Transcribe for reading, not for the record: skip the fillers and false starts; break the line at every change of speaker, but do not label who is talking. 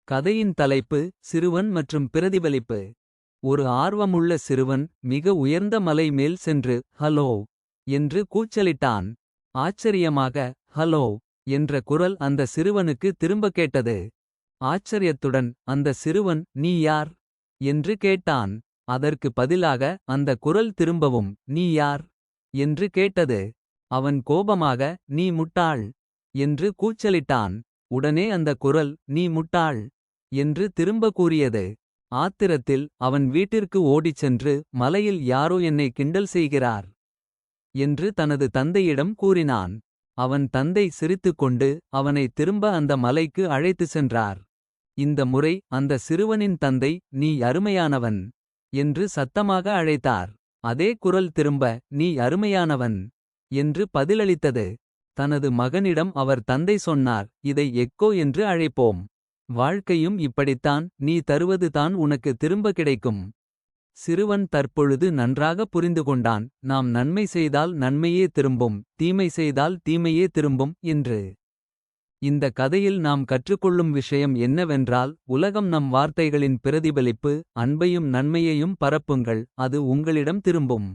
கதையின் தலைப்பு சிறுவன் மற்றும் பிரதிபலிப்பு. ஒரு ஆர்வமுள்ள சிறுவன் மிக உயர்ந்த மலை மேல் சென்று ஹலோ என்று கூச்சலிட்டான். ஆச்சரியமாக ஹலோ என்ற குரல் அந்த சிறுவனுக்கு திரும்ப கேட்டது. ஆச்சரியத்துடன் அந்த சிறுவன் நீ யார் என்று கேட்டான். அதற்கு பதிலாக அந்த குரல் திரும்பவும் நீ யார் என்று கேட்டது. அவன் கோபமாக நீ முட்டாள் என்று கூச்சலிட்டான். உடனே அந்த குரல் நீ முட்டாள் என்று திரும்ப கூறியது. ஆத்திரத்தில் அவன் வீட்டிற்கு ஓடிச் சென்று மலையில் யாரோ என்னை கிண்டல் செய்கிறார் என்று தனது தந்தையிடம் கூறினான். அவன் தந்தை சிரித்துக்கொண்டு அவனை திரும்ப அந்த மலைக்கு அழைத்து சென்றார். இந்த முறை அந்த சிறுவனின் தந்தை நீ அருமையானவன் என்று சத்தமாக அழைத்தார். அதே குரல் திரும்ப நீ அருமையானவன் என்று பதிலளித்தது. தனது மகனிடம் அவர் தந்தை சொன்னார் இதை எக்கோ என்று அழைப்போம். வாழ்க்கையும் இப்படித்தான், நீ தருவது தான் உனக்கு திரும்ப கிடைக்கும். சிறுவன் தற்பொழுது நன்றாக புரிந்துகொண்டான், நாம் நன்மை செய்தால் நன்மையே திரும்பும், தீமை செய்தால் தீமையே திரும்பும் என்று. இந்த கதையில் நாம் கற்றுக்கொள்ளும் விஷயம் என்னவென்றால், உலகம் நம் வார்த்தைகளின் பிரதிபலிப்பு. அன்பையும் நன்மையையும் பரப்புங்கள், அது உங்களிடம் திரும்பும்.